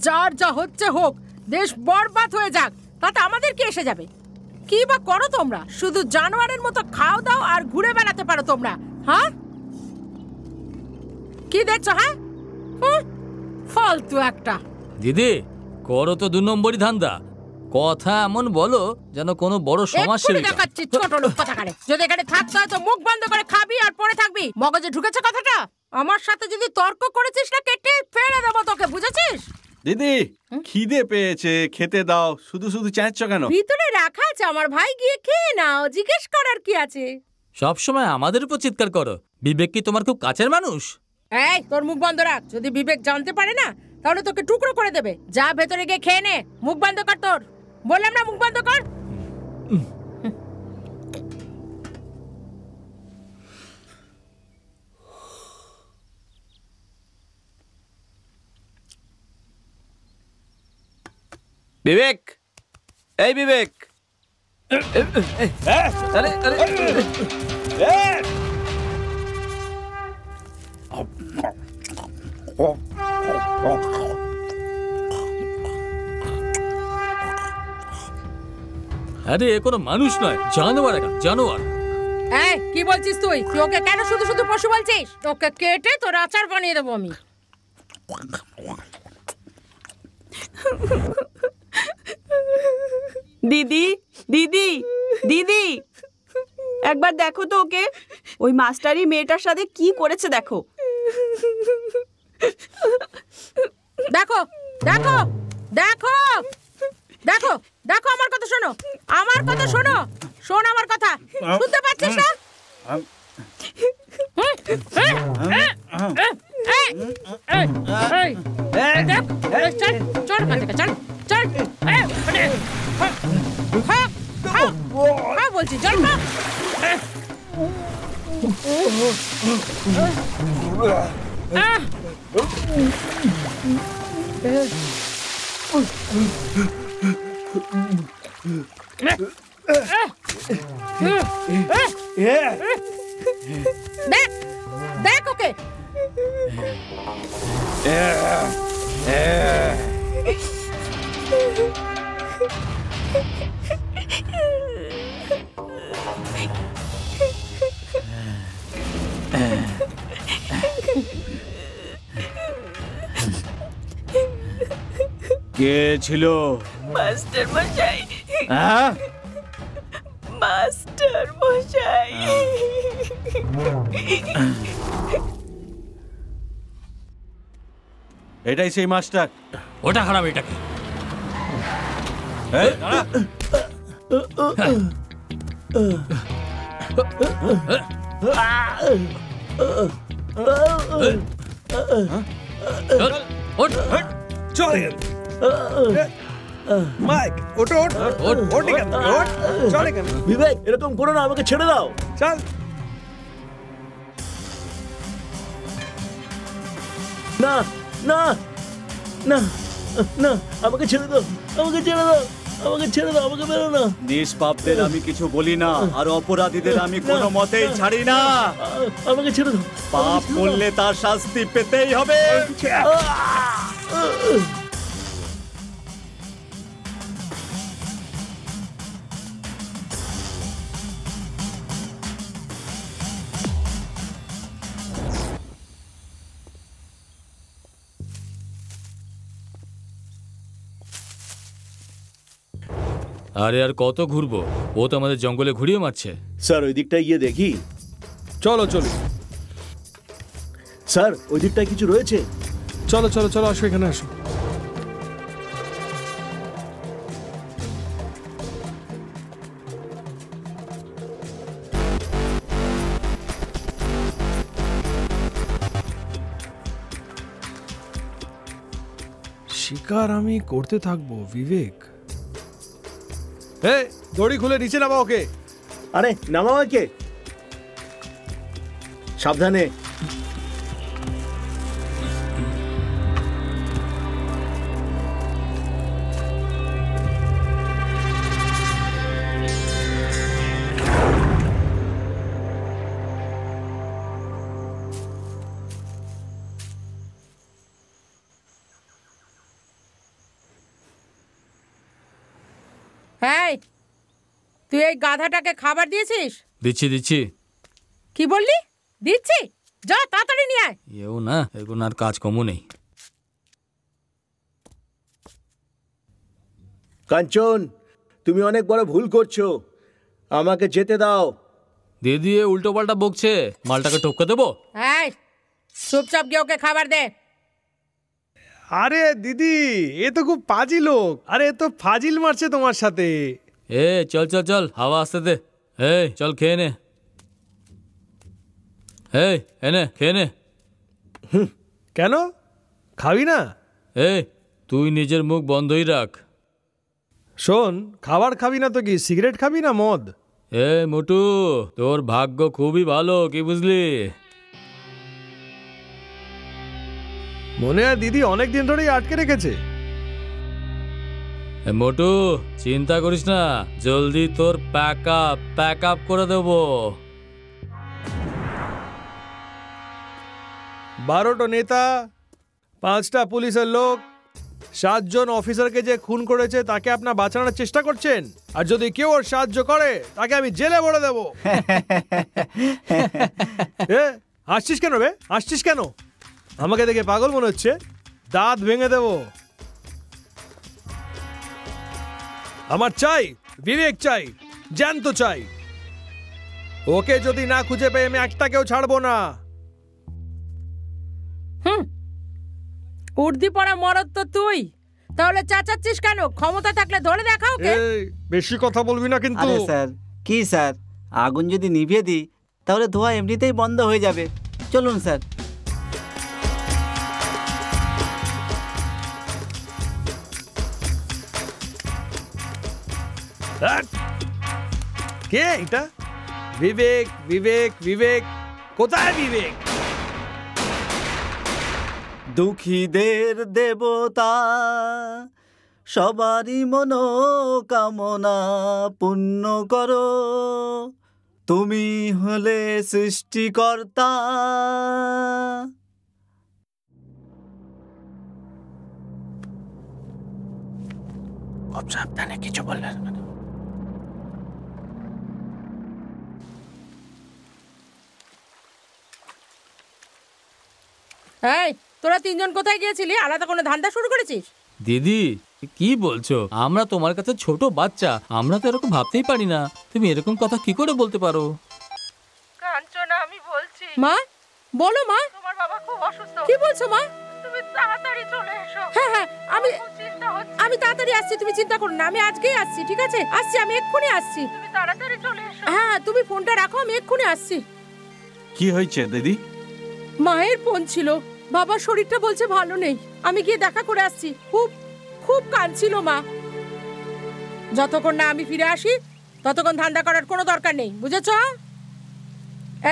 যার যা হচ্ছে হোক, দেশ বরবাদ হয়ে যাক, তাতে আমাদের কি এসে যাবে? কি বা করো তোমরা? শুধু জানোয়ারের মতো খাও দাও আর ঘুরে বেড়াতে পারো তোমরা। হ্যাঁ, কি দেখছো? হ্যাঁ, ফালতু একটা। দিদি, করো তো 2 নম্বরই ধান্দা। কথা এমন বলো যেন কোনো বড় সমস্যা দেখাচ্ছি। ছোট লোক কথা কারে। যদি এখানে থাকতে হয় তো মুখ বন্ধ করে খাবি আর পড়ে থাকবি। মগজে ঢুকেছে কথাটা? আমার সাথে যদি তর্ক করেছিস না, কেটে ফেলে দেবো তোকে, বুঝেছিস? দিদি, খিদে পেয়েছে, খেতে দাও। শুধু শুধু চেঁচ্ছ কেন? ভিতরে রাখা আছে আমার ভাই, গিয়ে খেয়ে নাও। জিজ্ঞেস করার কি আছে? সব সময় আমাদের উপর চিৎকার করো। বিবেক কি তোমার খুব কাছের মানুষ? এই, তোর মুখ বন্ধ রাখ। যদি বিবেক জানতে পারে না, তাহলে তোকে টুকরো করে দেবে। যা ভেতরে গিয়ে খেয়ে নে। মুখ বন্ধ কর। তোর বললাম না, মুখ বন্ধ কর। বিবেক, এই বিবেক। আরে আরে আরে এ কোনো মানুষ নয়, জানোয়ার। একটা জানোয়ার। এই, কি বলছিস তুই? তুই ওকে কেন শুধু শুধু পশু বলছিস? তোকে কেটে তোর আচার বানিয়ে দেবো আমি। দিদি, দিদি, দিদি, একবার দেখো তো ওকে। ওই মাস্টারি মেয়েটার সাথে কি করেছে দেখো। দেখো দেখো দেখো দেখো দেখো, আমার কথা শোনো, আমার কথা শোনো। শোন আমার কথা, শুনতে পাচ্ছিস না? বলছি চল। দেখ ওকে। কে ছিল? মাস্টার মশাই। হ্যাঁ, মাস্টার মশাই। এটাই সেই মাস্টার। ওটা খারাপ, এটাকে। বিবেক, এরকম করো না, আমাকে ছেড়ে দাও। চল। না না না না, আমাকে ছেড়ে দাও, আমাকে ছেড়ে দাও, আমাকে ছেড়ে দাও, আমাকে বেরো না। নিষ্পাপদের আমি কিছু বলি না, আর অপরাধীদের আমি কোনো মতেই ছাড়ি না। আমাকে ছেড়ে দাও। পাপ করলে তার শাস্তি পেতেই হবে। আরে আর কত ঘুরবো? ও তো আমাদের জঙ্গলে ঘুরিয়ে মারছে। স্যার, ওই দিকটায় গিয়ে দেখি। চলো চলো স্যার, ওই দিকটায় কিছু রয়েছে। চলো চলো চলো, আসো, এখানে আসো। শিকার আমি করতে থাকবো বিবেক। এই, দড়ি খুলে নিচে নামা ওকে। আরে নামাও কে? সাবধানে। হ্যাঁ, তুই এই গাধাটাকে খাবার দিয়েছিস? দিচ্ছি দিচ্ছি। কি বললি? দিচ্ছি? যা তাড়াতাড়ি নিয়ে আয়। এও না, এখন আর কাজ কমও নেই। কাঞ্চন, তুমি অনেক বড় ভুল করছো, আমাকে যেতে দাও। দিদি এ উল্টো পাল্টা বকছে, মালটাকে টপকে দেবো? এই চুপচাপ গিয়ে ওকে খাবার দে। আরে দিদি, এ তো খুব পাজি লোক। আরে এ তো ফাজিল মারছে তোমার সাথে। এ চল চল চল, হাওয়া আসতে দে। এই চল খেয়ে নে। এই এনে খেয়ে নে। কেন খাবি না? এই তুই নিজের মুখ বন্ধই রাখ। শোন, খাবার খাবি না তো কি সিগারেট খাবি না মদ? এ মোটু, তোর ভাগ্য খুবই ভালো, কি বুঝলি? মনে হয় দিদি অনেক দিন ধরেই আটকে রেখেছে। এ মোটু, চিন্তা করিস না, জলদি তোর প্যাক আপ করে দেবো। 12টা নেতা, 5টা পুলিশের লোক, 7 জন অফিসারকে যে খুন করেছে তাকে আপনার বাঁচানোর চেষ্টা করছেন। আর যদি কেউ ওর সাহায্য করে তাকে আমি জেলে ভরে দেবো। এ হাসছিস কেন বে? হাসছিস কেন? আমাকে দেখে পাগল মনে হচ্ছে? দাঁত ভেঙে দেবো। আমার চাই বিবেক, চাই জ্যান্ত চাই। ওকে যদি না খুঁজে পেয়ে আমি একটাকেও ছাড়বো না। উর্দি পড়া মরদ তো তুই, তাহলে চাচাচ্ছিস কেন? ক্ষমতা থাকলে ধরে দেখা ওকে। এই বেশি কথা বলবি না কিন্তু। আরে স্যার, কি স্যার, আগুন যদি নিভিয়ে দিই তাহলে ধোঁয়া এমনিতেই বন্ধ হয়ে যাবে। চলুন স্যার। কে এটা? বিবেক বিবেক বিবেক, কোথায় বিবেক? দুঃখীদের দেবতা, সবারই মনোকামনা পূর্ণ করো, তুমি হলে সৃষ্টিকর্তা। খুব সাবধানে, কিছু বললেন না। এই তোরা 3 জন কোথায় গিয়েছিলি? আলাদা কোনো ধান্দা শুরু করেছিস? দিদি কি বলছো? আমরা তোমার কাছে ছোট বাচ্চা, আমরা তো এরকম ভাবতেই পারি না। তুমি এরকম কথা কি করে বলতে পারো? কাঞ্চনা, আমি বলছি। মা বলো মা, তোমার বাবা খুব অসুস্থ। কি বলছো মা? তুমি তাড়াতাড়ি চলে এসো। হ্যাঁ হ্যাঁ, আমি তাড়াতাড়ি আসছি, তুমি চিন্তা করো না। আমি আজকেই আসছি, ঠিক আছে? আসছি, আমি এক্ষুনি আসছি। তুমি তাড়াতাড়ি চলে এসো। হ্যাঁ, তুমি ফোনটা রাখো, আমি এক্ষুনি আসছি। কি হয়েছে দিদি? মায়ের ফোন ছিল, বাবার শরীরটা বলছে ভালো নেই। আমি গিয়ে দেখা করে আসছি। খুব খুব কাঁদছিল মা। যতক্ষণ না আমি ফিরে আসি ততক্ষণ ধান্দা করার কোনো দরকার নেই, বুঝেছো?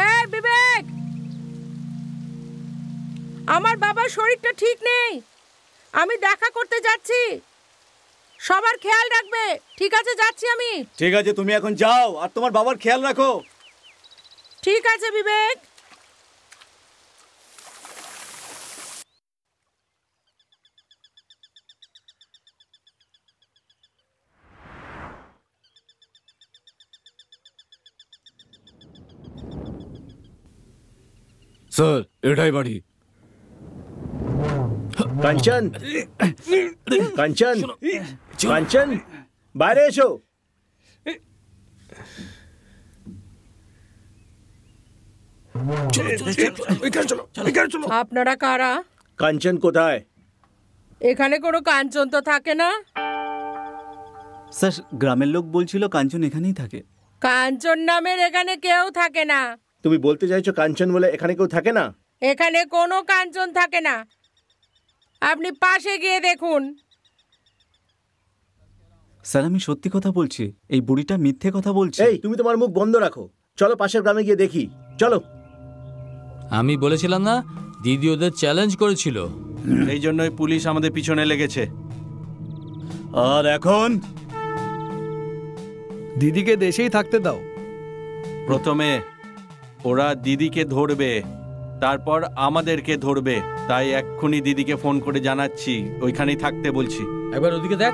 এই বিবেক, আমার বাবার শরীরটা ঠিক নেই, আমি দেখা করতে যাচ্ছি। সবার খেয়াল রাখবে, ঠিক আছে? যাচ্ছি আমি। ঠিক আছে, তুমি এখন যাও আর তোমার বাবার খেয়াল রাখো। ঠিক আছে বিবেক। স্যার, এটাই বাড়ি। কাঞ্চন, কাঞ্চন, কাঞ্চন, বাইরে এসো। আপনারা কারা? কাঞ্চন কোথায়? এখানে কোনো কাঞ্চন তো থাকে না। স্যার, গ্রামের লোক বলছিল কাঞ্চন এখানেই থাকে। কাঞ্চন নামের এখানে কেউ থাকে না। তুমি বলতে চাইছো কাঞ্চন বলে এখানে কেউ থাকে না? এখানে কোনো কাঞ্চন থাকে না, আপনি পাশে গিয়ে দেখুন। স্যার, আমি সত্যি কথা বলছি, এই বুড়িটা মিথ্যে কথা বলছে। এই তুমি তোমার মুখ বন্ধ রাখো, চলো পাশের গ্রামে গিয়ে দেখি, চলো। আমি বলেছিলাম না, দিদি ওদের চ্যালেঞ্জ করেছিল। এই জন্যই পুলিশ আমাদের পিছনে লেগেছে। আর এখন দিদিকে দেশেই থাকতে দাও। প্রথমে ওরা দিদিকে ধরবে, তারপর আমাদেরকে ধরবে। তাই এক্ষুনি দিদিকে ফোন করে জানাচ্ছি, ওইখানেই থাকতে বলছি। একবার ওদিকে দেখ।